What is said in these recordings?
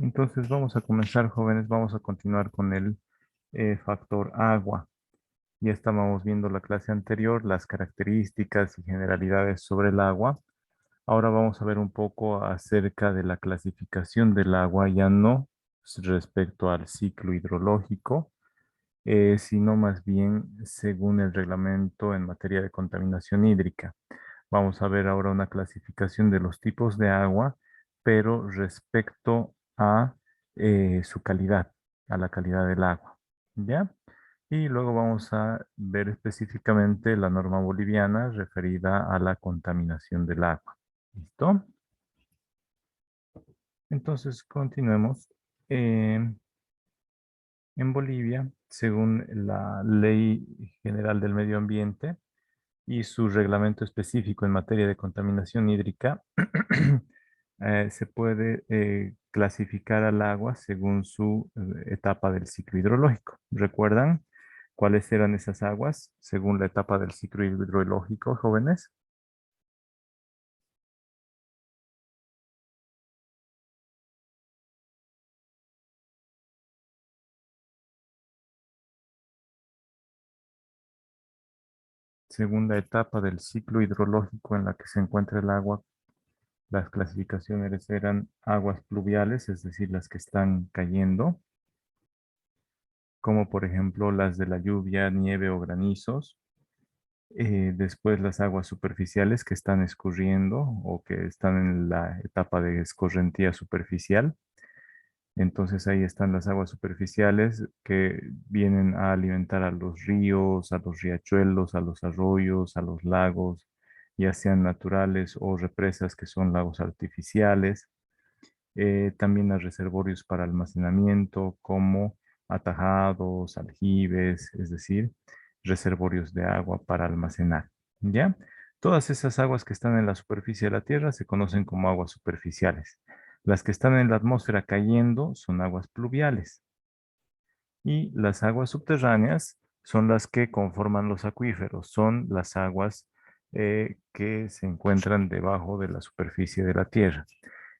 Entonces vamos a comenzar, jóvenes, vamos a continuar con el factor agua. Ya estábamos viendo la clase anterior, las características y generalidades sobre el agua. Ahora vamos a ver un poco acerca de la clasificación del agua, ya no respecto al ciclo hidrológico, sino más bien según el reglamento en materia de contaminación hídrica. Vamos a ver ahora una clasificación de los tipos de agua, pero respecto a su calidad, a la calidad del agua. ¿Ya? Y luego vamos a ver específicamente la norma boliviana referida a la contaminación del agua. ¿Listo? Entonces, continuemos. Eh, en Bolivia, según la Ley General del Medio Ambiente, y su reglamento específico en materia de contaminación hídrica, se puede clasificar al agua según su etapa del ciclo hidrológico. ¿Recuerdan cuáles eran esas aguas según la etapa del ciclo hidrológico, jóvenes? Según la etapa del ciclo hidrológico en la que se encuentra el agua, las clasificaciones eran aguas pluviales, es decir, las que están cayendo, como por ejemplo las de la lluvia, nieve o granizos. Después las aguas superficiales que están escurriendo o que están en la etapa de escorrentía superficial. Entonces ahí están las aguas superficiales que vienen a alimentar a los ríos, a los riachuelos, a los arroyos, a los lagos, ya sean naturales o represas que son lagos artificiales. También a reservorios para almacenamiento como atajados, aljibes, es decir, reservorios de agua para almacenar. ¿Ya? Todas esas aguas que están en la superficie de la Tierra se conocen como aguas superficiales. Las que están en la atmósfera cayendo son aguas pluviales y las aguas subterráneas son las que conforman los acuíferos, son las aguas que se encuentran debajo de la superficie de la Tierra.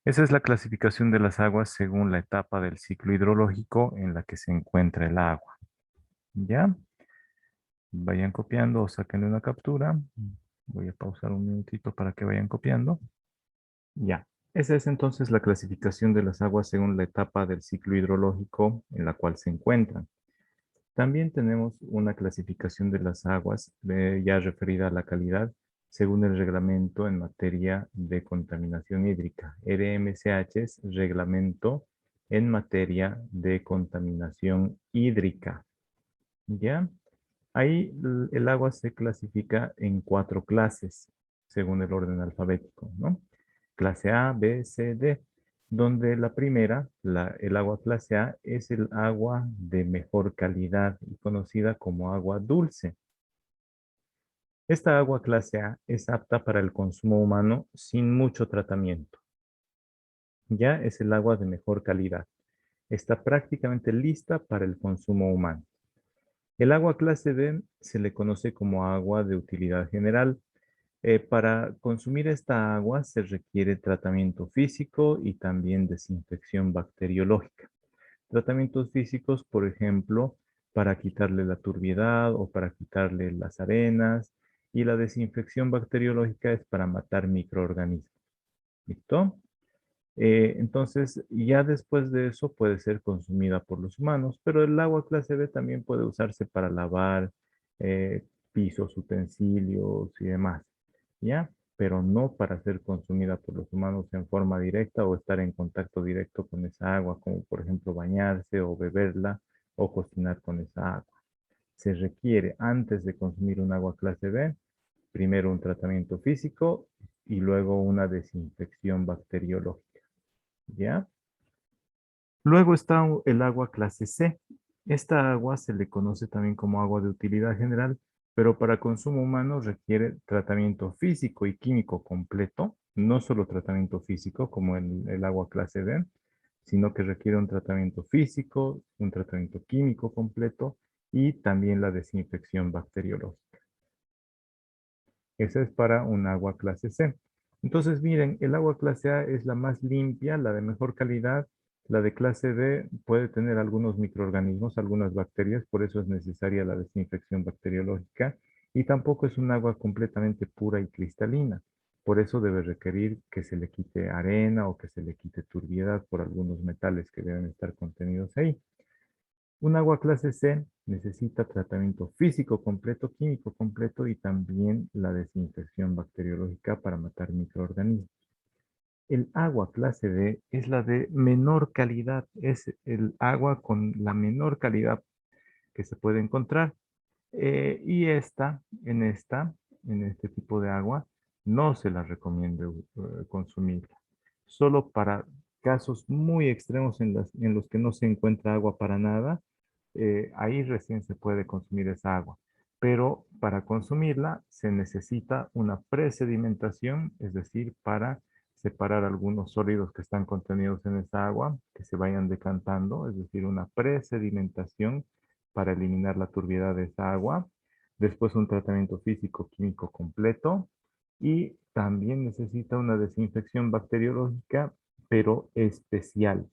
Esa es la clasificación de las aguas según la etapa del ciclo hidrológico en la que se encuentra el agua. ¿Ya? Vayan copiando o saquen una captura. Voy a pausar un minutito para que vayan copiando. Ya. Esa es entonces la clasificación de las aguas según la etapa del ciclo hidrológico en la cual se encuentran. También tenemos una clasificación de las aguas ya referida a la calidad según el reglamento en materia de contaminación hídrica. RMCH es reglamento en materia de contaminación hídrica. ¿Ya? Ahí el agua se clasifica en cuatro clases según el orden alfabético, ¿no? Clase A, B, C, D, donde la primera, el agua clase A, es el agua de mejor calidad y conocida como agua dulce. Esta agua clase A es apta para el consumo humano sin mucho tratamiento. Ya es el agua de mejor calidad. Está prácticamente lista para el consumo humano. El agua clase B se le conoce como agua de utilidad general. Para consumir esta agua se requiere tratamiento físico y también desinfección bacteriológica. Tratamientos físicos, por ejemplo, para quitarle la turbiedad o para quitarle las arenas. Y la desinfección bacteriológica es para matar microorganismos. ¿Listo? Entonces, ya después de eso puede ser consumida por los humanos, pero el agua clase B también puede usarse para lavar pisos, utensilios y demás, ¿ya? Pero no para ser consumida por los humanos en forma directa o estar en contacto directo con esa agua, como por ejemplo bañarse o beberla o cocinar con esa agua. Se requiere antes de consumir un agua clase B, primero un tratamiento físico y luego una desinfección bacteriológica. ¿Ya? Luego está el agua clase C. Esta agua se le conoce también como agua de utilidad general, pero para consumo humano requiere tratamiento físico y químico completo, no solo tratamiento físico como el agua clase B, sino que requiere un tratamiento físico, un tratamiento químico completo y también la desinfección bacteriológica. Esa es para un agua clase C. Entonces, miren, el agua clase A es la más limpia, la de mejor calidad, La de clase D puede tener algunos microorganismos, algunas bacterias, por eso es necesaria la desinfección bacteriológica y tampoco es un agua completamente pura y cristalina. Por eso debe requerir que se le quite arena o que se le quite turbiedad por algunos metales que deben estar contenidos ahí. Un agua clase C necesita tratamiento físico completo, químico completo y también la desinfección bacteriológica para matar microorganismos. El agua clase D es la de menor calidad, es el agua con la menor calidad que se puede encontrar. Y en este tipo de agua, no se la recomiendo consumir. Solo para casos muy extremos en los que no se encuentra agua para nada, ahí recién se puede consumir esa agua. Pero para consumirla se necesita una presedimentación, es decir, para separar algunos sólidos que están contenidos en esa agua, que se vayan decantando, es decir, una presedimentación para eliminar la turbiedad de esa agua. Después un tratamiento físico-químico completo y también necesita una desinfección bacteriológica, pero especial,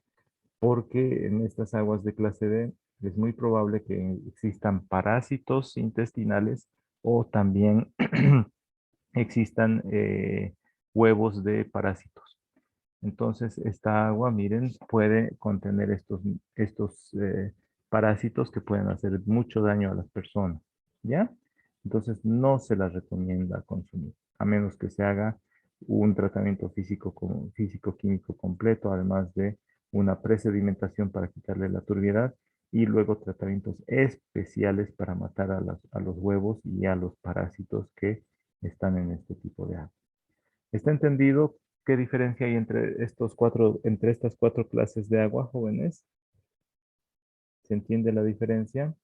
porque en estas aguas de clase D es muy probable que existan parásitos intestinales o también existan huevos de parásitos. Entonces, esta agua, miren, puede contener estos parásitos que pueden hacer mucho daño a las personas, ¿ya? Entonces, no se las recomienda consumir, a menos que se haga un tratamiento físico-químico completo, además de una presedimentación para quitarle la turbiedad y luego tratamientos especiales para matar a los huevos y a los parásitos que están en este tipo de agua. ¿Está entendido qué diferencia hay entre estas cuatro clases de agua, jóvenes? ¿Se entiende la diferencia?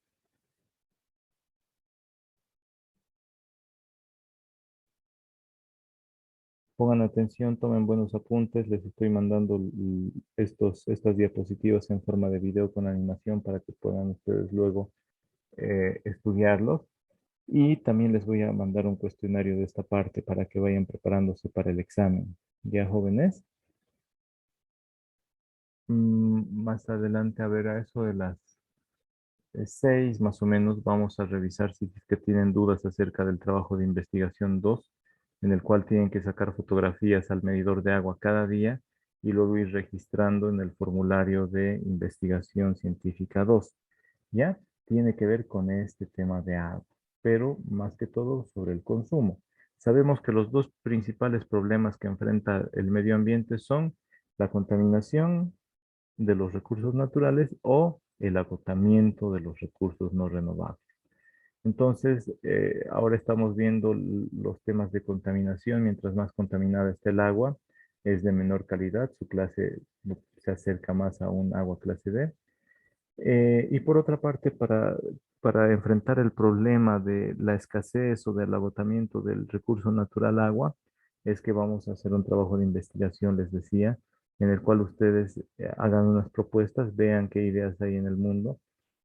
Pongan atención, tomen buenos apuntes. Les estoy mandando estas diapositivas en forma de video con animación para que puedan ustedes luego estudiarlos. Y también les voy a mandar un cuestionario de esta parte para que vayan preparándose para el examen. ¿Ya, jóvenes? Más adelante, a ver, a eso de las 6 más o menos, vamos a revisar si es que tienen dudas acerca del trabajo de investigación 2, en el cual tienen que sacar fotografías al medidor de agua cada día y luego ir registrando en el formulario de investigación científica 2. ¿Ya? Tiene que ver con este tema de agua, pero más que todo sobre el consumo. Sabemos que los dos principales problemas que enfrenta el medio ambiente son la contaminación de los recursos naturales o el agotamiento de los recursos no renovables. Entonces, ahora estamos viendo los temas de contaminación. Mientras más contaminada esté el agua, es de menor calidad. Su clase se acerca más a un agua clase D. Y por otra parte, para enfrentar el problema de la escasez o del agotamiento del recurso natural agua, es que vamos a hacer un trabajo de investigación, les decía, en el cual ustedes hagan unas propuestas, vean qué ideas hay en el mundo,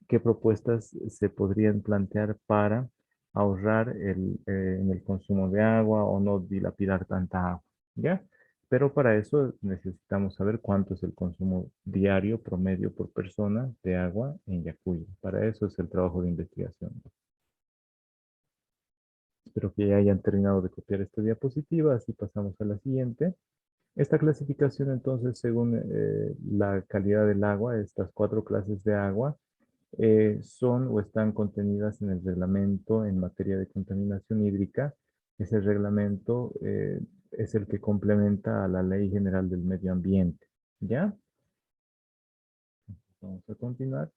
qué propuestas se podrían plantear para ahorrar en el consumo de agua o no dilapidar tanta agua, ¿ya? Pero para eso necesitamos saber cuánto es el consumo diario promedio por persona de agua en Yacuyo. Para eso es el trabajo de investigación. Espero que ya hayan terminado de copiar esta diapositiva, así pasamos a la siguiente. Esta clasificación entonces, según la calidad del agua, estas cuatro clases de agua, son o están contenidas en el reglamento en materia de contaminación hídrica. Ese reglamento es el que complementa a la Ley General del Medio Ambiente. ¿Ya? Vamos a continuar.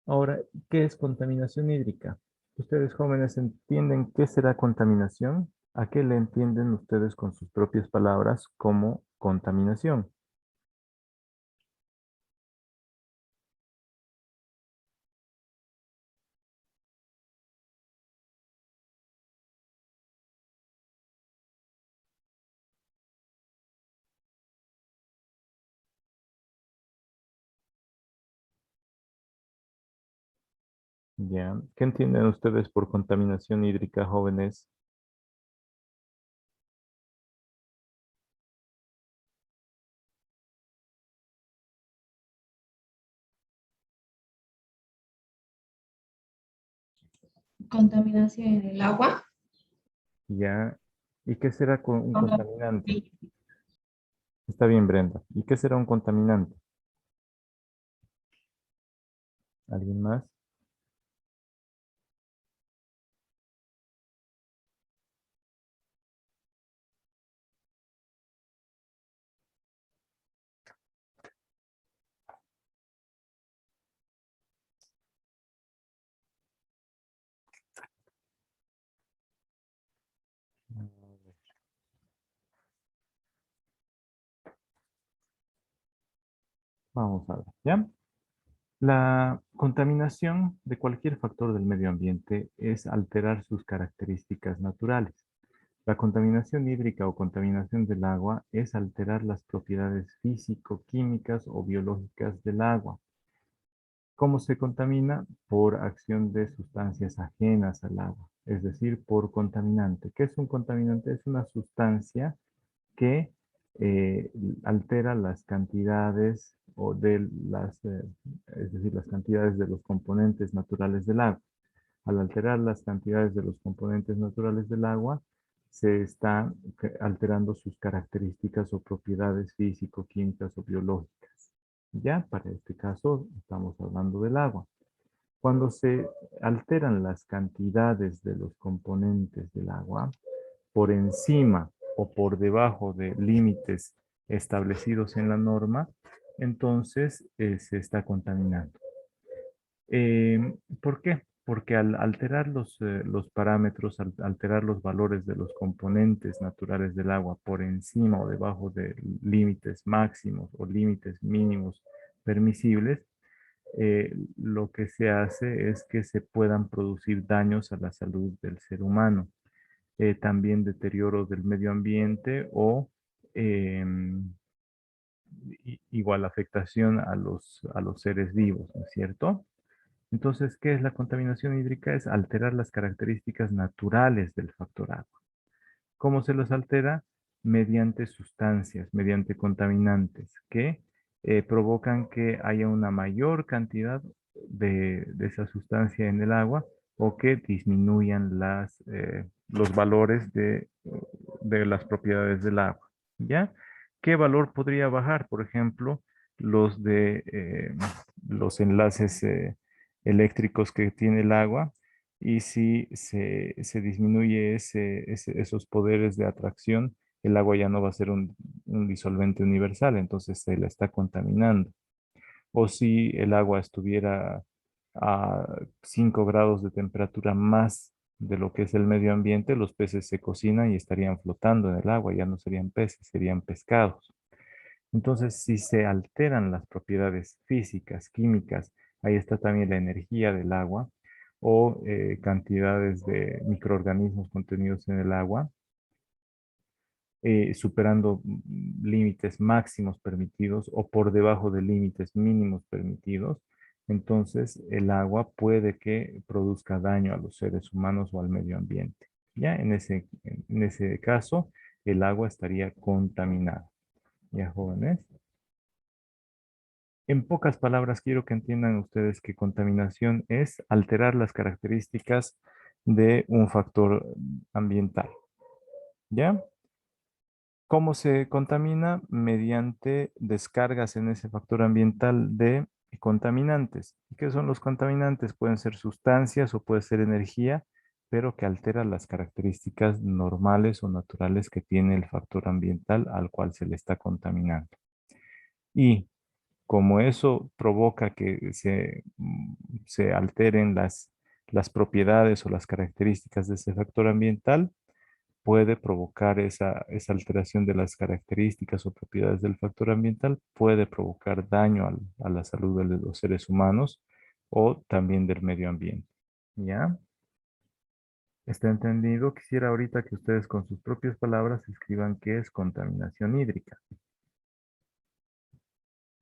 Ahora, ¿qué es contaminación hídrica? ¿Ustedes jóvenes entienden qué será contaminación? ¿A qué le entienden ustedes con sus propias palabras como contaminación? ¿Ya? ¿Qué entienden ustedes por contaminación hídrica, jóvenes? Contaminación en el agua. ¿Ya? ¿Y qué será un Como contaminante? Está bien, Brenda. ¿Y qué será un contaminante? ¿Alguien más? Vamos a ver, ¿ya? La contaminación de cualquier factor del medio ambiente es alterar sus características naturales. La contaminación hídrica o contaminación del agua es alterar las propiedades físico-químicas o biológicas del agua. ¿Cómo se contamina? Por acción de sustancias ajenas al agua, es decir, por contaminante. ¿Qué es un contaminante? Es una sustancia que eh, altera las cantidades o de es decir, las cantidades de los componentes naturales del agua. Al alterar las cantidades de los componentes naturales del agua, se están alterando sus características o propiedades físico-químicas o biológicas. Ya, para este caso, estamos hablando del agua. Cuando se alteran las cantidades de los componentes del agua, por encima o por debajo de límites establecidos en la norma, entonces se está contaminando. ¿Por qué? Porque al alterar los parámetros, al alterar los valores de los componentes naturales del agua por encima o debajo de límites máximos o límites mínimos permisibles, lo que se hace es que se puedan producir daños a la salud del ser humano, también deterioro del medio ambiente o igual afectación a los seres vivos, ¿no es cierto? Entonces, ¿qué es la contaminación hídrica? Es alterar las características naturales del factor agua. ¿Cómo se los altera? Mediante sustancias, mediante contaminantes que provocan que haya una mayor cantidad de esa sustancia en el agua o que disminuyan los valores de las propiedades del agua. ¿Ya? ¿Qué valor podría bajar? Por ejemplo, los enlaces eléctricos que tiene el agua y si se disminuye esos poderes de atracción, el agua ya no va a ser un disolvente universal, entonces se la está contaminando. O si el agua estuviera a 5 grados de temperatura más de lo que es el medio ambiente, los peces se cocinan y estarían flotando en el agua, ya no serían peces, serían pescados. Entonces, si se alteran las propiedades físicas, químicas, ahí está también la energía del agua o cantidades de microorganismos contenidos en el agua, superando límites máximos permitidos o por debajo de límites mínimos permitidos, entonces el agua puede que produzca daño a los seres humanos o al medio ambiente. Ya en ese caso, el agua estaría contaminada. Ya, jóvenes. En pocas palabras, quiero que entiendan ustedes que contaminación es alterar las características de un factor ambiental. ¿Ya? ¿Cómo se contamina? Mediante descargas en ese factor ambiental de contaminantes. ¿Qué son los contaminantes? Pueden ser sustancias o puede ser energía, pero que altera las características normales o naturales que tiene el factor ambiental al cual se le está contaminando. Y como eso provoca que se alteren las propiedades o las características de ese factor ambiental, puede provocar esa alteración de las características o propiedades del factor ambiental, puede provocar daño a la salud de los seres humanos o también del medio ambiente. ¿Ya? ¿Está entendido? Quisiera ahorita que ustedes con sus propias palabras escriban qué es contaminación hídrica.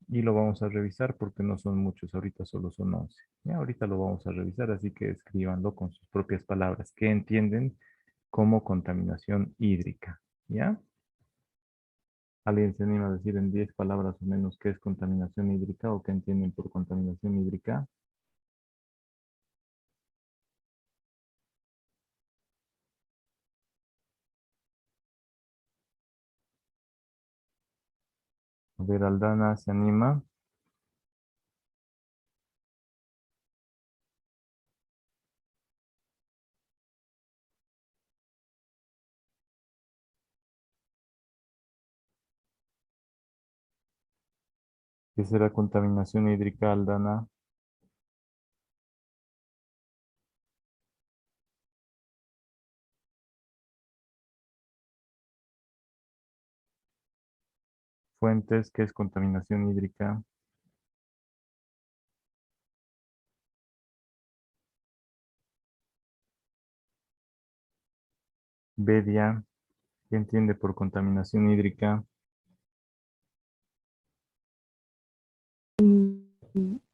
Y lo vamos a revisar porque no son muchos, ahorita solo son 11. Ya, ahorita lo vamos a revisar, así que escríbanlo con sus propias palabras. ¿Qué entienden como contaminación hídrica? ¿Ya? ¿Alguien se anima a decir en 10 palabras o menos qué es contaminación hídrica o qué entienden por contaminación hídrica? ver, Aldana se anima. ¿Qué será contaminación hídrica, Aldana? Fuentes, ¿qué es contaminación hídrica? Bedia, ¿qué entiende por contaminación hídrica?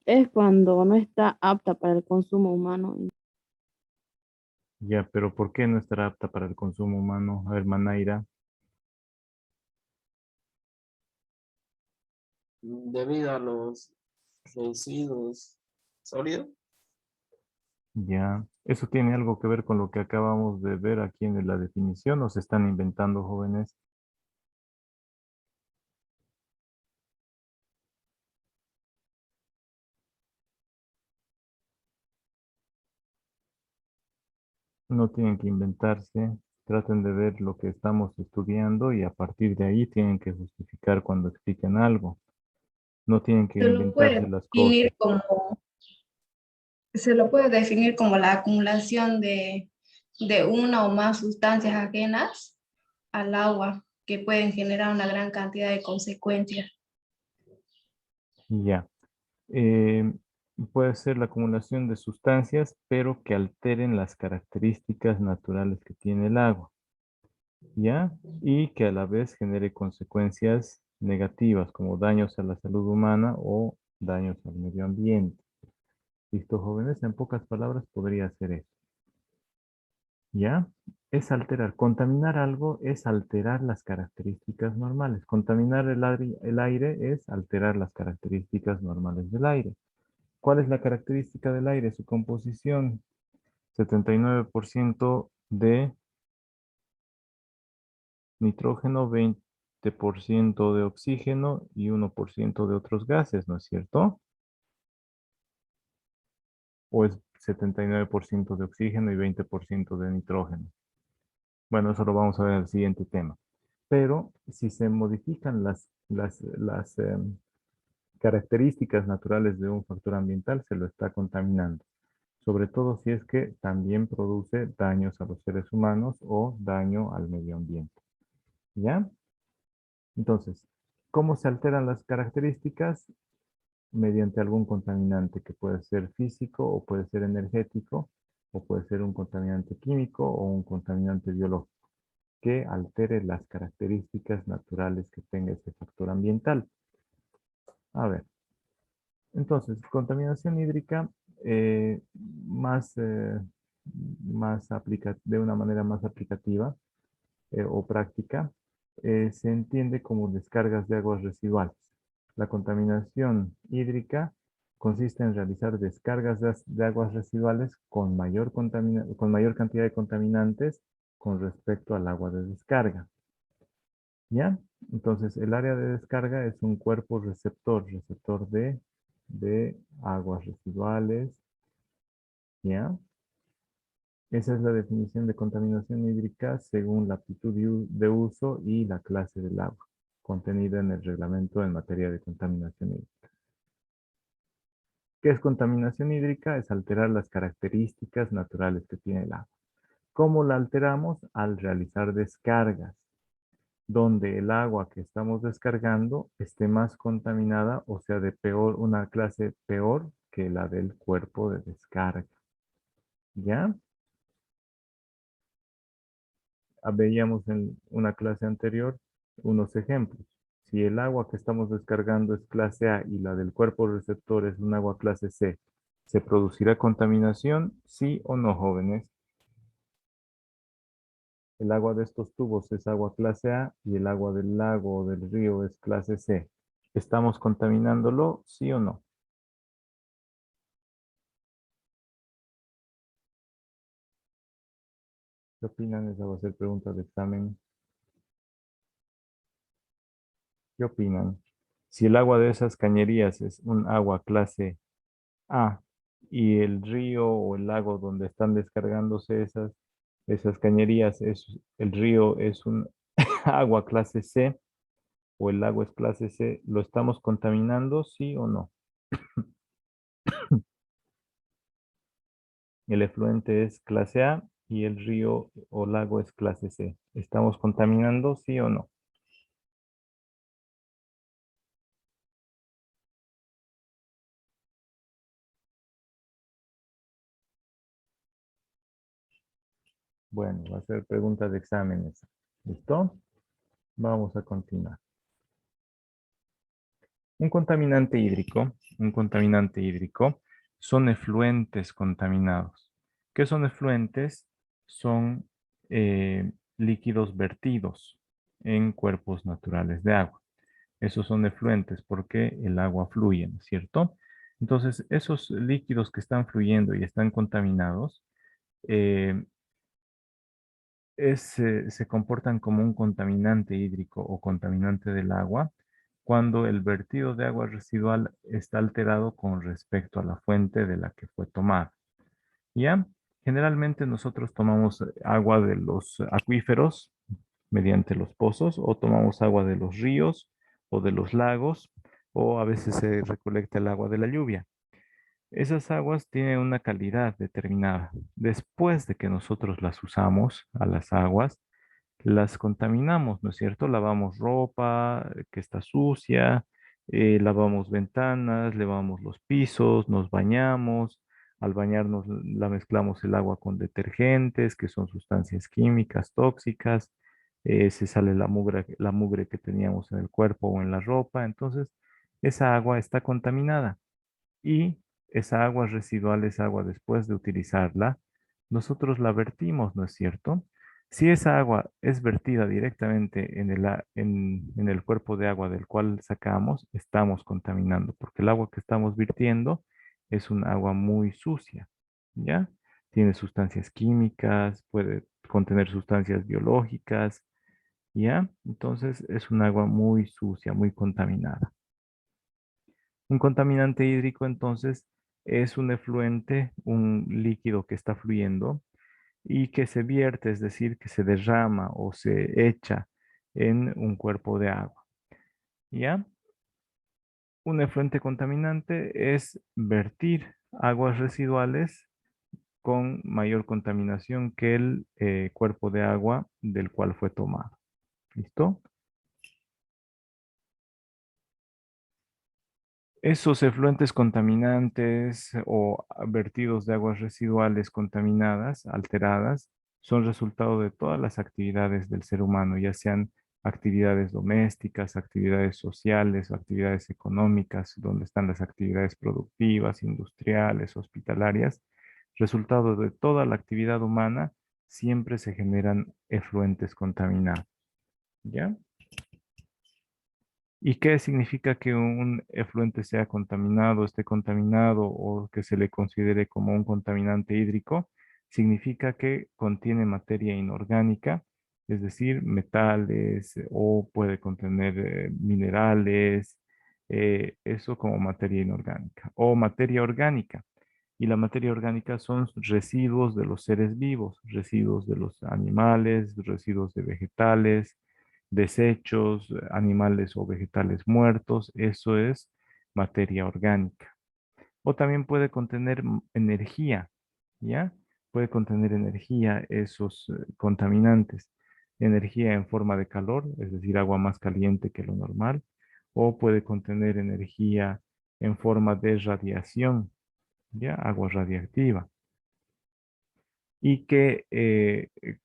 Es cuando no está apta para el consumo humano. Ya, pero ¿por qué no estará apta para el consumo humano? A ver, Manaira. Debido a los residuos sólidos. Ya, ¿eso tiene algo que ver con lo que acabamos de ver aquí en la definición o se están inventando, jóvenes? No tienen que inventarse, traten de ver lo que estamos estudiando y a partir de ahí tienen que justificar cuando expliquen algo. No tienen que Se lo inventarse puede las cosas. definir como, se lo puede definir como la acumulación de una o más sustancias ajenas al agua que pueden generar una gran cantidad de consecuencias. Ya. Eh, puede ser la acumulación de sustancias, pero que alteren las características naturales que tiene el agua, ¿ya? Y que a la vez genere consecuencias negativas, como daños a la salud humana o daños al medio ambiente. ¿Listo, jóvenes? En pocas palabras podría ser eso, ¿ya? Es alterar. Contaminar algo es alterar las características normales. Contaminar el aire es alterar las características normales del aire. ¿Cuál es la característica del aire? Su composición, 79% de nitrógeno, 20% de oxígeno y 1% de otros gases, ¿no es cierto? ¿O es 79% de oxígeno y 20% de nitrógeno? Bueno, eso lo vamos a ver en el siguiente tema. Pero si se modifican las características naturales de un factor ambiental, se lo está contaminando. Sobre todo si es que también produce daños a los seres humanos o daño al medio ambiente. ¿Ya? Entonces, ¿cómo se alteran las características? Mediante algún contaminante que puede ser físico o puede ser energético o puede ser un contaminante químico o un contaminante biológico que altere las características naturales que tenga ese factor ambiental. A ver, entonces, contaminación hídrica más, de una manera más aplicativa o práctica, se entiende como descargas de aguas residuales. La contaminación hídrica consiste en realizar descargas de aguas residuales con mayor cantidad de contaminantes con respecto al agua de descarga. ¿Ya? Entonces, el área de descarga es un cuerpo receptor de aguas residuales. ¿Ya? Esa es la definición de contaminación hídrica según la aptitud de uso y la clase del agua, contenida en el reglamento en materia de contaminación hídrica. ¿Qué es contaminación hídrica? Es alterar las características naturales que tiene el agua. ¿Cómo la alteramos? Al realizar descargas, donde el agua que estamos descargando esté más contaminada, o sea, de peor, una clase peor que la del cuerpo de descarga. ¿Ya? Veíamos en una clase anterior unos ejemplos. Si el agua que estamos descargando es clase A y la del cuerpo receptor es un agua clase C, ¿se producirá contaminación? ¿Sí o no, jóvenes? El agua de estos tubos es agua clase A y el agua del lago o del río es clase C. ¿Estamos contaminándolo? ¿Sí o no? ¿Qué opinan? Esa va a ser pregunta de examen. ¿Qué opinan? Si el agua de esas cañerías es un agua clase A y el río o el lago donde están descargándose esas cañerías, el río es un agua clase C o el lago es clase C, ¿lo estamos contaminando, sí o no? El efluente es clase A y el río o lago es clase C. ¿Estamos contaminando, sí o no? Bueno, va a ser pregunta de exámenes. ¿Listo? Vamos a continuar. Un contaminante hídrico son efluentes contaminados. ¿Qué son efluentes? Son líquidos vertidos en cuerpos naturales de agua. Esos son efluentes porque el agua fluye, ¿no es cierto? Entonces, esos líquidos que están fluyendo y están contaminados, eh, se comportan como un contaminante hídrico o contaminante del agua cuando el vertido de agua residual está alterado con respecto a la fuente de la que fue tomada. ¿Ya? Generalmente nosotros tomamos agua de los acuíferos mediante los pozos o tomamos agua de los ríos o de los lagos o a veces se recolecta el agua de la lluvia. Esas aguas tienen una calidad determinada. Después de que nosotros las usamos a las aguas, las contaminamos, ¿no es cierto? Lavamos ropa que está sucia, lavamos ventanas, lavamos los pisos, nos bañamos. Al bañarnos la mezclamos el agua con detergentes, que son sustancias químicas tóxicas. Se sale la mugre que teníamos en el cuerpo o en la ropa. Entonces, esa agua está contaminada y esa agua residual, esa agua después de utilizarla, nosotros la vertimos, ¿no es cierto? Si esa agua es vertida directamente en el cuerpo de agua del cual sacamos, estamos contaminando, porque el agua que estamos virtiendo es un agua muy sucia, ¿ya? Tiene sustancias químicas, puede contener sustancias biológicas, ¿ya? Entonces es un agua muy sucia, muy contaminada. Un contaminante hídrico, entonces, es un efluente, un líquido que está fluyendo y que se vierte, es decir, que se derrama o se echa en un cuerpo de agua. ¿Ya? Un efluente contaminante es vertir aguas residuales con mayor contaminación que el cuerpo de agua del cual fue tomado. ¿Listo? Esos efluentes contaminantes o vertidos de aguas residuales contaminadas, alteradas, son resultado de todas las actividades del ser humano, ya sean actividades domésticas, actividades sociales o actividades económicas, donde están las actividades productivas, industriales, hospitalarias. Resultado de toda la actividad humana, siempre se generan efluentes contaminados. ¿Ya? ¿Y qué significa que un efluente sea contaminado, esté contaminado o que se le considere como un contaminante hídrico? Significa que contiene materia inorgánica, es decir, metales o puede contener minerales, eso como materia inorgánica o materia orgánica. Y la materia orgánica son residuos de los seres vivos, residuos de los animales, residuos de vegetales, desechos, animales o vegetales muertos, eso es materia orgánica. O también puede contener energía, ¿ya? Puede contener energía, esos contaminantes, energía en forma de calor, es decir, agua más caliente que lo normal, o puede contener energía en forma de radiación, ¿ya? Agua radiactiva y que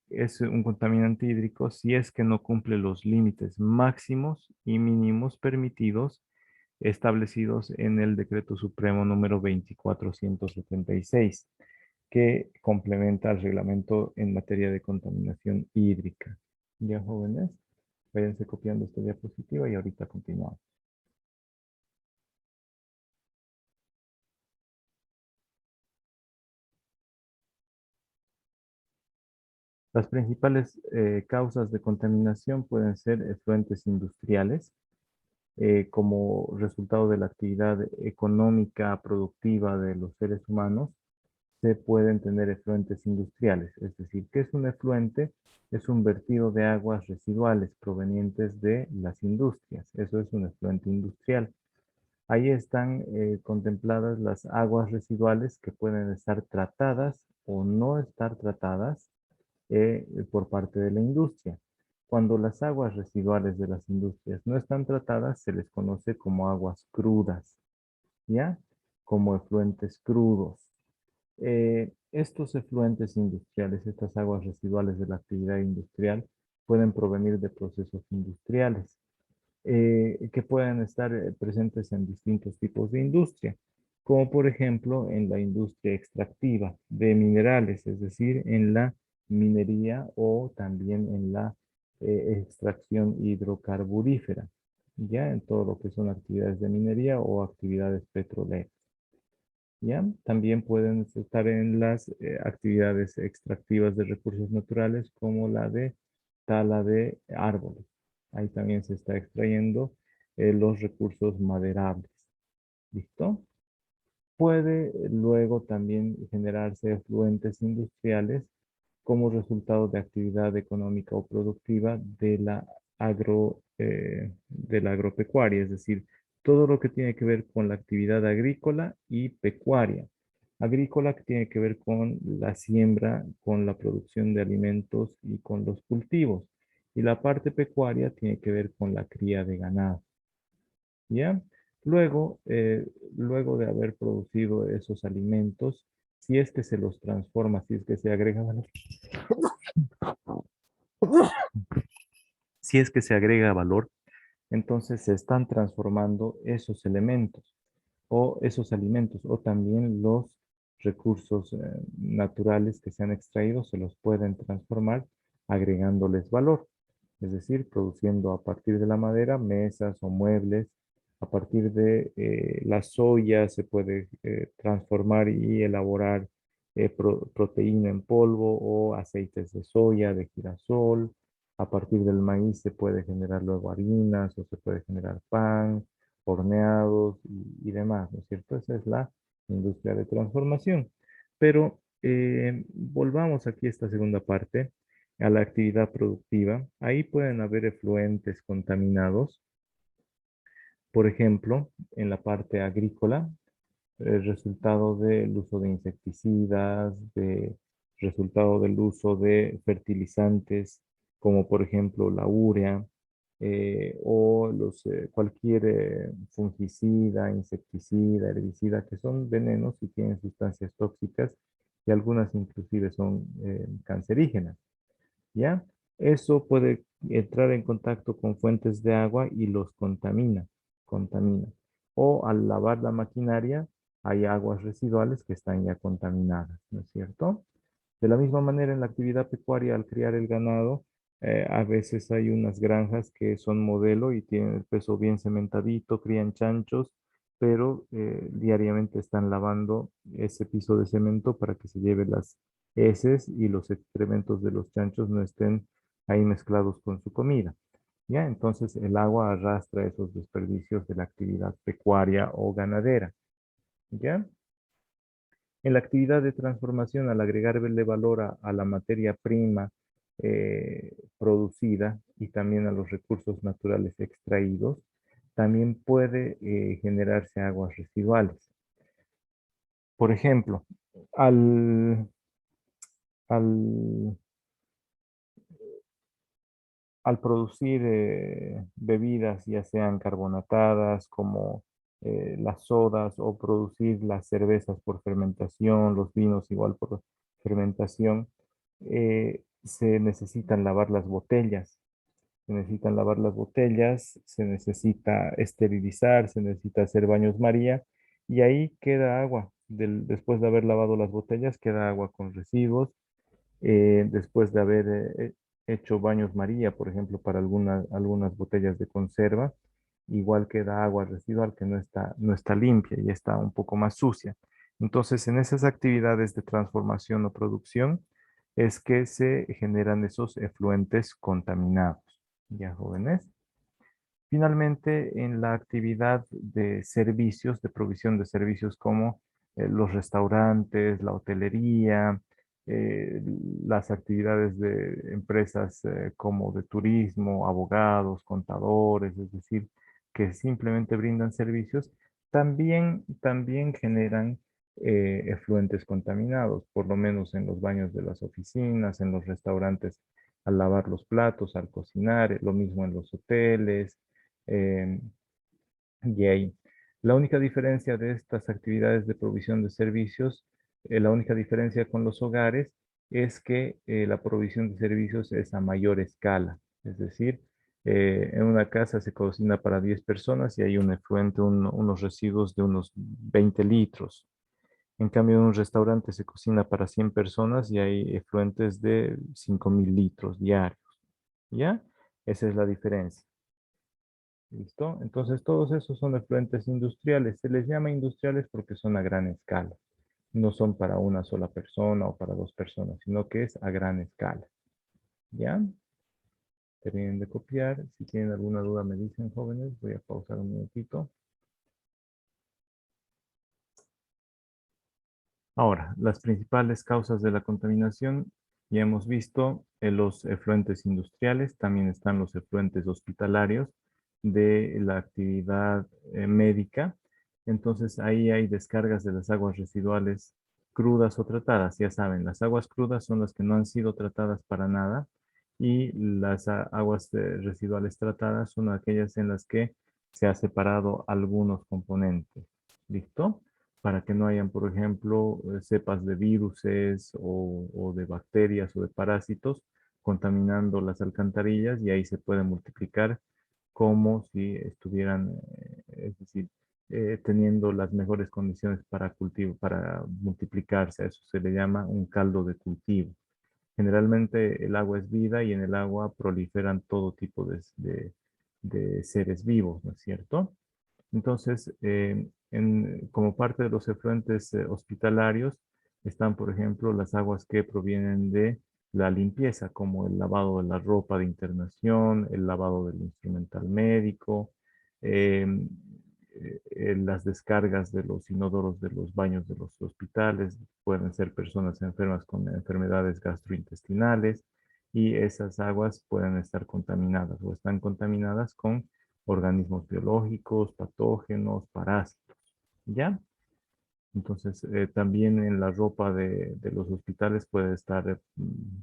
es un contaminante hídrico si es que no cumple los límites máximos y mínimos permitidos establecidos en el Decreto Supremo número 2476, que complementa el reglamento en materia de contaminación hídrica. Ya, jóvenes, váyanse copiando esta diapositiva y ahorita continuamos. Las principales causas de contaminación pueden ser efluentes industriales, como resultado de la actividad económica productiva de los seres humanos, se pueden tener efluentes industriales. Es decir, ¿qué es un efluente? Es un vertido de aguas residuales provenientes de las industrias. Eso es un efluente industrial. Ahí están contempladas las aguas residuales que pueden estar tratadas o no estar tratadas por parte de la industria. Cuando las aguas residuales de las industrias no están tratadas, se les conoce como aguas crudas, ¿ya? Como efluentes crudos. Estos efluentes industriales, estas aguas residuales de la actividad industrial, pueden provenir de procesos industriales que pueden estar presentes en distintos tipos de industria, como por ejemplo en la industria extractiva de minerales, es decir, en la minería o también en la extracción hidrocarburífera, ya en todo lo que son actividades de minería o actividades petroleras. ¿Ya? También pueden estar en las actividades extractivas de recursos naturales como la de tala de árboles. Ahí también se está extrayendo los recursos maderables. ¿Listo? Puede luego también generarse efluentes industriales como resultado de actividad económica o productiva de la agropecuaria, es decir, todo lo que tiene que ver con la actividad agrícola y pecuaria. Agrícola que tiene que ver con la siembra, con la producción de alimentos y con los cultivos. Y la parte pecuaria tiene que ver con la cría de ganado. ¿Ya? Luego, luego de haber producido esos alimentos, si es que se los transforma, si es que se agrega valor, si es que se agrega valor, entonces se están transformando esos elementos o esos alimentos o también los recursos naturales que se han extraído se los pueden transformar agregándoles valor, es decir, produciendo a partir de la madera mesas o muebles, a partir de la soya se puede transformar y elaborar proteína en polvo o aceites de soya, de girasol. A partir del maíz se puede generar luego harinas o se puede generar pan, horneados y demás, ¿no es cierto? Esa es la industria de transformación. Pero volvamos aquí a esta segunda parte, a la actividad productiva. Ahí pueden haber efluentes contaminados. Por ejemplo, en la parte agrícola, el resultado del uso de insecticidas, de resultado del uso de fertilizantes, como por ejemplo la urea, o cualquier fungicida, insecticida, herbicida, que son venenos y tienen sustancias tóxicas y algunas inclusive son cancerígenas, ¿ya? Eso puede entrar en contacto con fuentes de agua y los contamina. O al lavar la maquinaria, hay aguas residuales que están ya contaminadas, ¿no es cierto? De la misma manera, en la actividad pecuaria, al criar el ganado, a veces hay unas granjas que son modelo y tienen el peso bien cementadito, crían chanchos, pero diariamente están lavando ese piso de cemento para que se lleve las heces y los excrementos de los chanchos no estén ahí mezclados con su comida. ¿Ya? Entonces el agua arrastra esos desperdicios de la actividad pecuaria o ganadera. ¿Ya? En la actividad de transformación, al agregarle valor a la materia prima producida y también a los recursos naturales extraídos, también puede generarse aguas residuales. Por ejemplo, al, al, al producir bebidas, ya sean carbonatadas como las sodas o producir las cervezas por fermentación, los vinos igual por fermentación, se necesitan lavar las botellas. Se necesitan lavar las botellas, se necesita esterilizar, se necesita hacer baños María y ahí queda agua. Después de haber lavado las botellas, queda agua con residuos después de haber hecho baños María, por ejemplo, para algunas botellas de conserva, igual queda agua residual que no está limpia y está un poco más sucia. Entonces, en esas actividades de transformación o producción es que se generan esos efluentes contaminados. ¿Ya, jóvenes? Finalmente, en la actividad de servicios, de provisión de servicios como los restaurantes, la hotelería, eh, las actividades de empresas como de turismo, abogados, contadores, es decir, que simplemente brindan servicios, también generan efluentes contaminados, por lo menos en los baños de las oficinas, en los restaurantes al lavar los platos, al cocinar, lo mismo en los hoteles. eh, y ahí, la única diferencia de estas actividades de provisión de servicios, la única diferencia con los hogares es que la provisión de servicios es a mayor escala. Es decir, en una casa se cocina para 10 personas y hay un efluente, unos residuos de unos 20 litros. En cambio, en un restaurante se cocina para 100 personas y hay efluentes de 5.000 litros diarios. ¿Ya? Esa es la diferencia. ¿Listo? Entonces, todos esos son efluentes industriales. Se les llama industriales porque son a gran escala. No son para una sola persona o para dos personas, sino que es a gran escala. ¿Ya? Terminen de copiar. Si tienen alguna duda, me dicen, jóvenes. Voy a pausar un minutito. Ahora, las principales causas de la contaminación. Ya hemos visto los efluentes industriales. También están los efluentes hospitalarios de la actividad médica. Entonces ahí hay descargas de las aguas residuales crudas o tratadas. Ya saben, las aguas crudas son las que no han sido tratadas para nada y las aguas residuales tratadas son aquellas en las que se ha separado algunos componentes. ¿Listo? Para que no hayan, por ejemplo, cepas de viruses o de bacterias o de parásitos contaminando las alcantarillas y ahí se puede multiplicar como si estuvieran, es decir, teniendo las mejores condiciones para cultivo, para multiplicarse. A eso se le llama un caldo de cultivo. Generalmente el agua es vida y en el agua proliferan todo tipo de seres vivos, ¿no es cierto? Entonces, como parte de los efluentes hospitalarios están, por ejemplo, las aguas que provienen de la limpieza, como el lavado de la ropa de internación, el lavado del instrumental médico, em, las descargas de los inodoros de los baños de los hospitales, pueden ser personas enfermas con enfermedades gastrointestinales y esas aguas pueden estar contaminadas o están contaminadas con organismos biológicos, patógenos, parásitos, ¿ya? Entonces, también en la ropa de los hospitales puede estar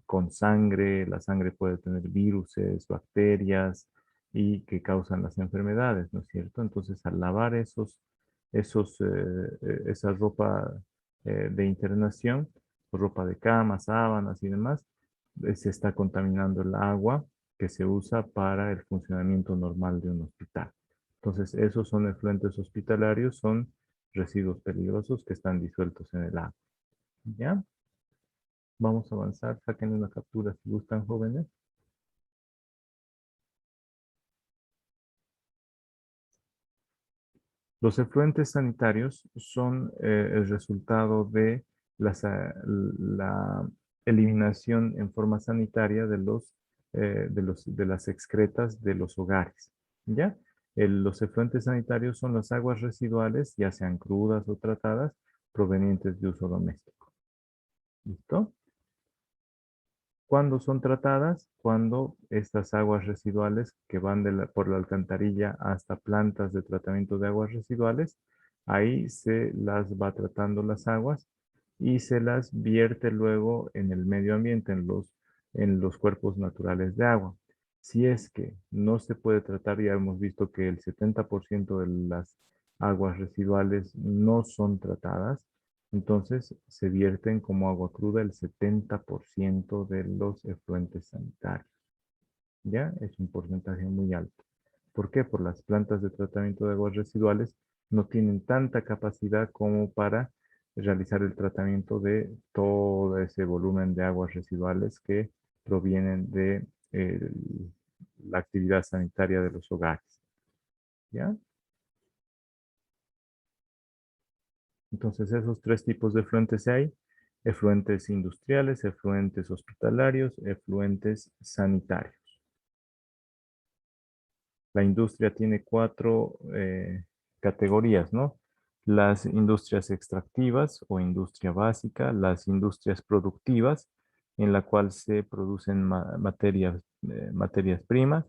con sangre, la sangre puede tener viruses, bacterias y que causan las enfermedades, ¿no es cierto? Entonces, al lavar esa ropa de internación, ropa de cama, sábanas y demás, se está contaminando el agua que se usa para el funcionamiento normal de un hospital. Entonces, esos son efluentes hospitalarios, son residuos peligrosos que están disueltos en el agua. ¿Ya? Vamos a avanzar. Saquen una captura si gustan, jóvenes. Los efluentes sanitarios son el resultado de la eliminación en forma sanitaria de las excretas de los hogares. ¿Ya? Los efluentes sanitarios son las aguas residuales, ya sean crudas o tratadas, provenientes de uso doméstico. ¿Listo? ¿Cuándo son tratadas? Cuando estas aguas residuales que van por la alcantarilla hasta plantas de tratamiento de aguas residuales, ahí se las va tratando las aguas y se las vierte luego en el medio ambiente, en los cuerpos naturales de agua. Si es que no se puede tratar, ya hemos visto que el 70% de las aguas residuales no son tratadas, entonces se vierten como agua cruda el 70% de los efluentes sanitarios. ¿Ya? Es un porcentaje muy alto. ¿Por qué? Por las plantas de tratamiento de aguas residuales no tienen tanta capacidad como para realizar el tratamiento de todo ese volumen de aguas residuales que provienen de la actividad sanitaria de los hogares. ¿Ya? Entonces, esos tres tipos de efluentes hay: efluentes industriales, efluentes hospitalarios, efluentes sanitarios. La industria tiene cuatro categorías, ¿no? Las industrias extractivas o industria básica, las industrias productivas, en la cual se producen materias primas,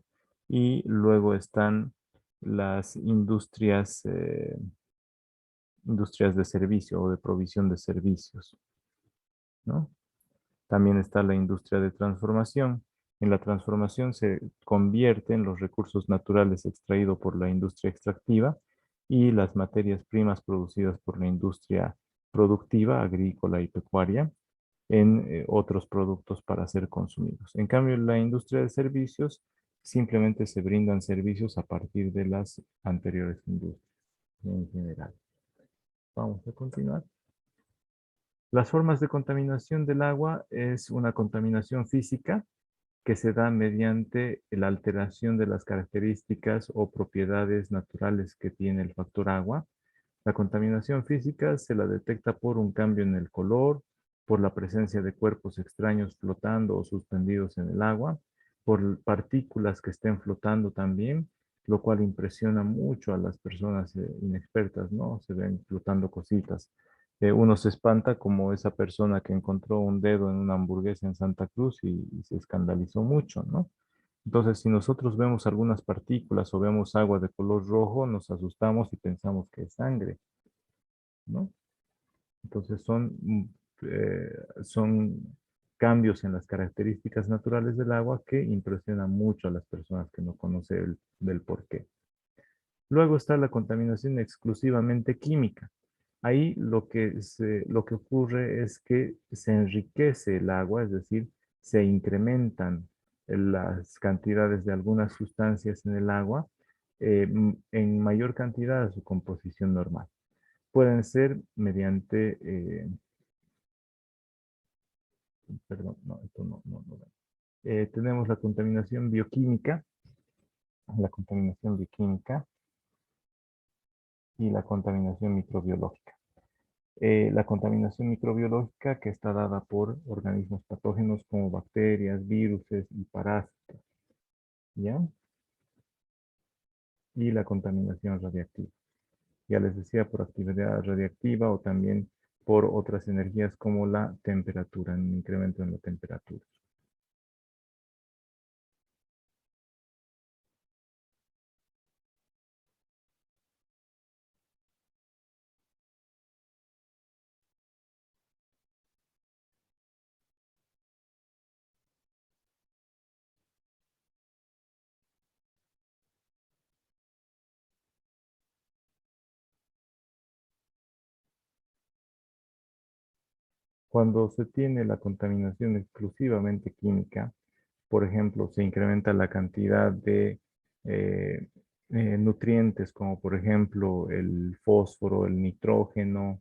y luego están las industrias de servicio o de provisión de servicios, ¿no? También está la industria de transformación. En la transformación se convierten los recursos naturales extraídos por la industria extractiva y las materias primas producidas por la industria productiva, agrícola y pecuaria en otros productos para ser consumidos. En cambio, en la industria de servicios simplemente se brindan servicios a partir de las anteriores industrias en general. Vamos a continuar. Las formas de contaminación del agua es una contaminación física que se da mediante la alteración de las características o propiedades naturales que tiene el factor agua. La contaminación física se la detecta por un cambio en el color, por la presencia de cuerpos extraños flotando o suspendidos en el agua, por partículas que estén flotando también, lo cual impresiona mucho a las personas inexpertas, ¿no? Se ven flotando cositas. Uno se espanta como esa persona que encontró un dedo en una hamburguesa en Santa Cruz y se escandalizó mucho, ¿no? Entonces, si nosotros vemos algunas partículas o vemos agua de color rojo, nos asustamos y pensamos que es sangre, ¿no? Entonces, son cambios en las características naturales del agua que impresionan mucho a las personas que no conocen del por qué. Luego está la contaminación exclusivamente química. Ahí lo que ocurre es que se enriquece el agua, es decir, se incrementan las cantidades de algunas sustancias en el agua en mayor cantidad de su composición normal. Pueden ser mediante, perdón, no, esto no. Tenemos la contaminación bioquímica y la contaminación microbiológica. La contaminación microbiológica que está dada por organismos patógenos como bacterias, virus y parásitos, ¿ya? Y la contaminación radiactiva. Ya les decía, por actividad radiactiva o también por otras energías como la temperatura, un incremento en la temperatura. Cuando se tiene la contaminación exclusivamente química, por ejemplo, se incrementa la cantidad de eh, nutrientes como por ejemplo el fósforo, el nitrógeno,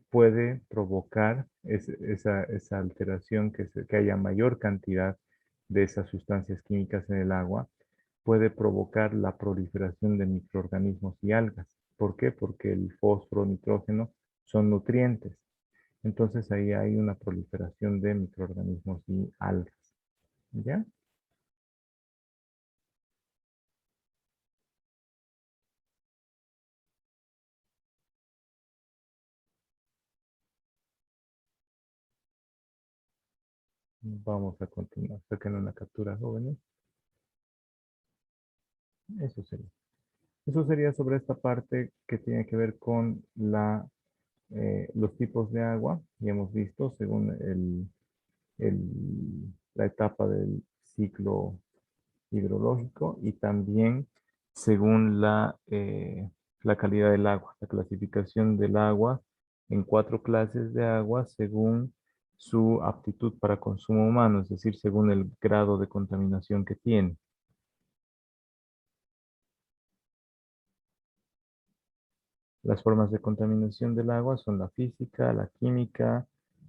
puede provocar esa alteración, que haya mayor cantidad de esas sustancias químicas en el agua, puede provocar la proliferación de microorganismos y algas. ¿Por qué? Porque el fósforo, nitrógeno son nutrientes. Entonces ahí hay una proliferación de microorganismos y algas. ¿Ya? Vamos a continuar. Saquen una captura, jóvenes. Eso sería. Eso sería sobre esta parte que tiene que ver con los tipos de agua. Ya hemos visto según la etapa del ciclo hidrológico y también según la calidad del agua, la clasificación del agua en 4 clases de agua según su aptitud para consumo humano, es decir, según el grado de contaminación que tiene. Las formas de contaminación del agua son la física, la química,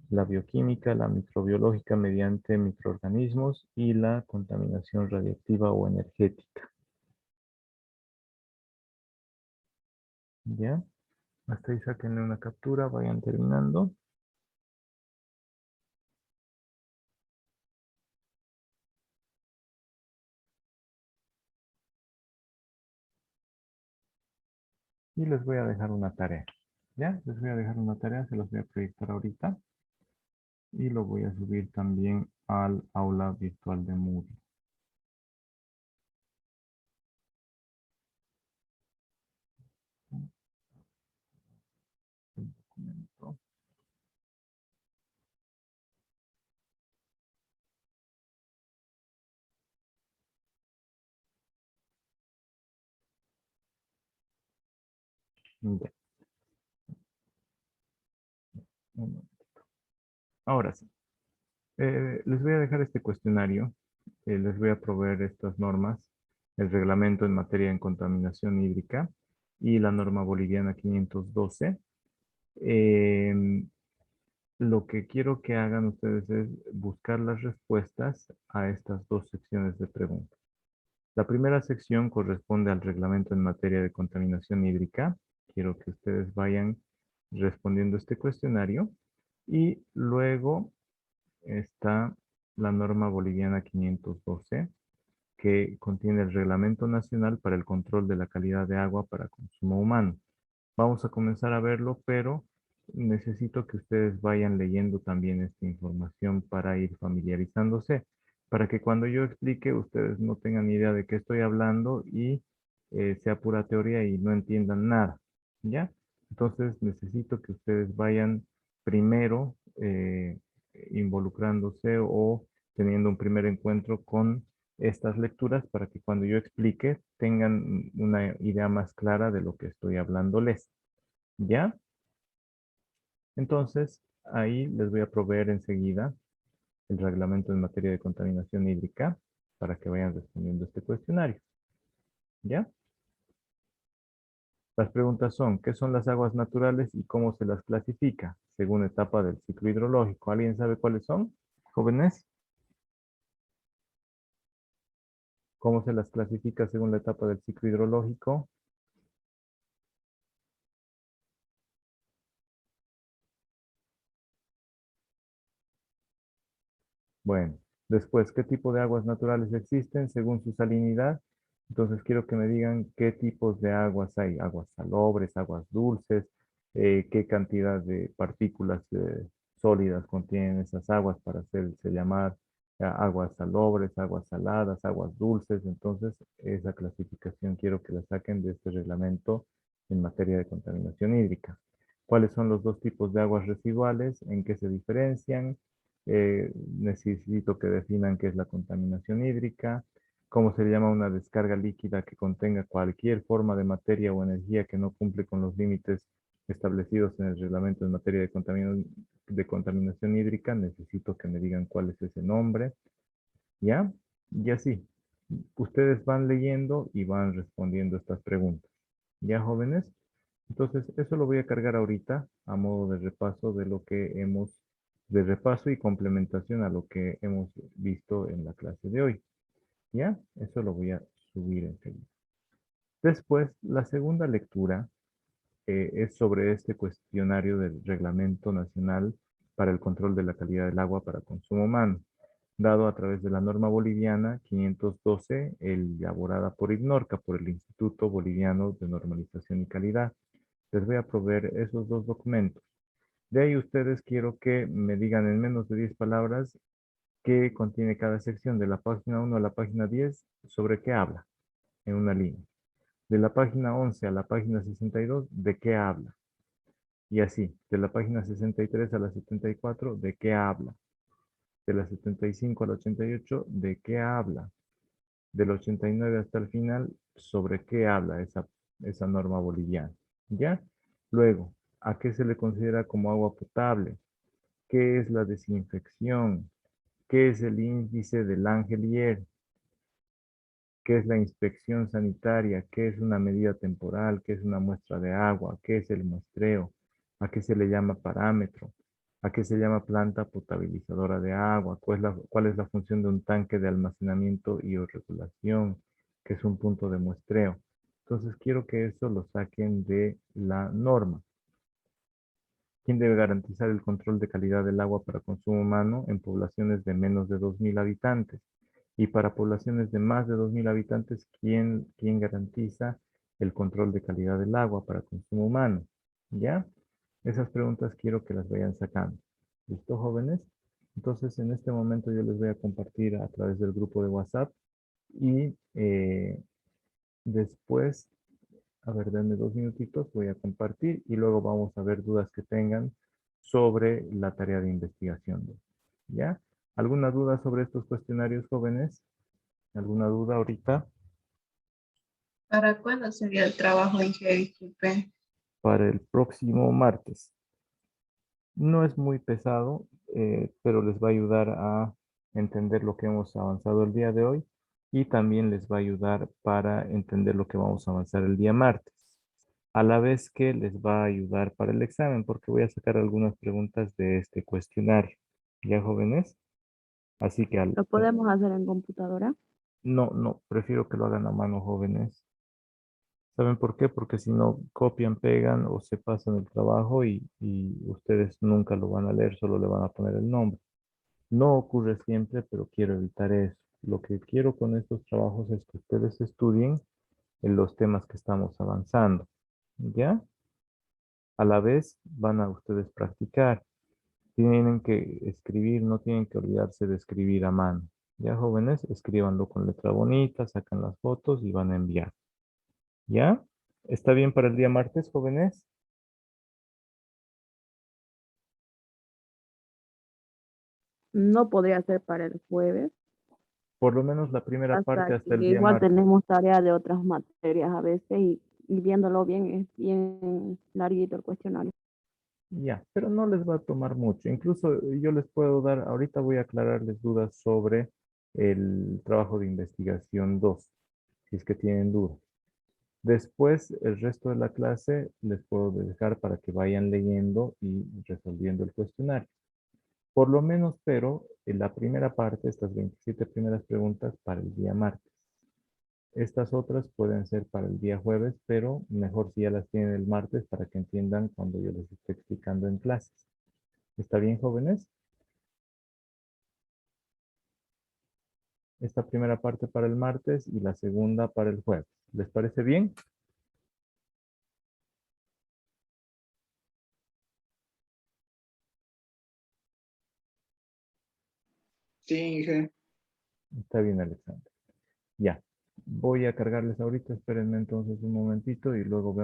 la bioquímica, la microbiológica mediante microorganismos y la contaminación radiactiva o energética. ¿Ya? Hasta ahí sáquenle una captura, vayan terminando. Y les voy a dejar una tarea. ¿Ya? Les voy a dejar una tarea, se los voy a proyectar ahorita. Y lo voy a subir también al aula virtual de Moodle. El documento. Ya. Un momentito. Ahora sí. Les voy a dejar este cuestionario. Les voy a proveer estas normas. El reglamento en materia de contaminación hídrica y la norma boliviana 512. Em, lo que quiero que hagan ustedes es buscar las respuestas a estas dos secciones de preguntas. La primera sección corresponde al reglamento en materia de contaminación hídrica. Quiero que ustedes vayan respondiendo este cuestionario y luego está la norma boliviana 512 que contiene el Reglamento Nacional para el Control de la Calidad de Agua para Consumo Humano. Vamos a comenzar a verlo, pero necesito que ustedes vayan leyendo también esta información para ir familiarizándose, para que cuando yo explique ustedes no tengan idea de qué estoy hablando y sea pura teoría y no entiendan nada, ¿ya? Entonces necesito que ustedes vayan primero involucrándose o teniendo un primer encuentro con estas lecturas para que cuando yo explique tengan una idea más clara de lo que estoy hablándoles. ¿Ya? Entonces, ahí les voy a proveer enseguida el reglamento en materia de contaminación hídrica para que vayan respondiendo este cuestionario. ¿Ya? Las preguntas son, ¿qué son las aguas naturales y cómo se las clasifica según etapa del ciclo hidrológico? ¿Alguien sabe cuáles son, jóvenes? ¿Cómo se las clasifica según la etapa del ciclo hidrológico? Bueno, después, ¿qué tipo de aguas naturales existen según su salinidad? Entonces quiero que me digan qué tipos de aguas hay. Aguas salobres, aguas dulces, qué cantidad de partículas sólidas contienen esas aguas para hacerse llamar aguas salobres, aguas saladas, aguas dulces. Entonces, esa clasificación quiero que la saquen de este reglamento en materia de contaminación hídrica. ¿Cuáles son los dos tipos de aguas residuales? ¿En qué se diferencian? Necesito que definan qué es la contaminación hídrica, cómo se le llama una descarga líquida que contenga cualquier forma de materia o energía que no cumple con los límites establecidos en el reglamento en materia de contaminación hídrica. Necesito que me digan cuál es ese nombre, ¿ya? Y así, ustedes van leyendo y van respondiendo estas preguntas. ¿Ya, jóvenes? Entonces, eso lo voy a cargar ahorita a modo de repaso de lo que de repaso y complementación a lo que hemos visto en la clase de hoy. ¿Ya? Eso lo voy a subir enseguida. Después, la segunda lectura es sobre este cuestionario del Reglamento Nacional para el Control de la Calidad del Agua para Consumo Humano, dado a través de la norma boliviana 512, elaborada por IGNORCA, por el Instituto Boliviano de Normalización y Calidad. Les voy a proveer esos dos documentos. De ahí ustedes quiero que me digan en menos de 10 palabras qué contiene cada sección de la página 1 a la página 10, sobre qué habla en una línea. De la página 11 a la página 62, de qué habla. Y así, de la página 63 a la 74, de qué habla. De la 75 a la 88, de qué habla. Del 89 hasta el final, sobre qué habla esa norma boliviana. ¿Ya? Luego, ¿a qué se le considera como agua potable? ¿Qué es la desinfección? ¿Qué es el índice del Langelier? ¿Qué es la inspección sanitaria? ¿Qué es una medida temporal? ¿Qué es una muestra de agua? ¿Qué es el muestreo? ¿A qué se le llama parámetro? ¿A qué se llama planta potabilizadora de agua? ¿Cuál es la función de un tanque de almacenamiento y o regulación? ¿Qué es un punto de muestreo? Entonces quiero que eso lo saquen de la norma. ¿Quién debe garantizar el control de calidad del agua para consumo humano en poblaciones de menos de 2.000 habitantes? Y para poblaciones de más de 2.000 habitantes, ¿quién garantiza el control de calidad del agua para consumo humano. ¿Ya? Esas preguntas quiero que las vayan sacando. ¿Listo, jóvenes? Entonces, en este momento yo les voy a compartir a través del grupo de WhatsApp y después, a ver, denme 2 minutitos, voy a compartir y luego vamos a ver dudas que tengan sobre la tarea de investigación. ¿Ya? ¿Alguna duda sobre estos cuestionarios, jóvenes? ¿Alguna duda ahorita? ¿Para cuándo sería el trabajo en que disculpe? Para el próximo martes. No es muy pesado, pero les va a ayudar a entender lo que hemos avanzado el día de hoy y también les va a ayudar para entender lo que vamos a avanzar el día martes. A la vez que les va a ayudar para el examen, porque voy a sacar algunas preguntas de este cuestionario. ¿Ya, jóvenes? Así que ¿Lo podemos hacer en computadora? no, prefiero que lo hagan a mano, jóvenes. ¿Saben por qué? Porque si no copian, pegan o se pasan el trabajo y ustedes nunca lo van a leer, solo le van a poner el nombre. No ocurre siempre, pero quiero evitar eso. Lo que quiero con estos trabajos es que ustedes estudien en los temas que estamos avanzando. ¿Ya? A la vez van a ustedes practicar. Tienen que escribir, no tienen que olvidarse de escribir a mano. ¿Ya, jóvenes? Escríbanlo con letra bonita, sacan las fotos y van a enviar. ¿Ya? ¿Está bien para el día martes, jóvenes? No podría ser para el jueves, Por lo menos la primera hasta parte que hasta el día igual martes. tenemos tarea de otras materias a veces y viéndolo bien es bien larguito el cuestionario. Ya, pero no les va a tomar mucho. Incluso yo les puedo dar, ahorita voy a aclararles dudas sobre el trabajo de investigación 2, si es que tienen dudas. Después, el resto de la clase les puedo dejar para que vayan leyendo y resolviendo el cuestionario. Por lo menos, pero en la primera parte, estas 27 primeras preguntas para el día martes. Estas otras pueden ser para el día jueves, pero mejor si ya las tienen el martes para que entiendan cuando yo les esté explicando en clases. ¿Está bien, jóvenes? Esta primera parte para el martes y la segunda para el jueves. ¿Les parece bien? Sí, Inge. Está bien, Alexander. Ya. Voy a cargarles ahorita. Espérenme entonces un momentito y luego vemos.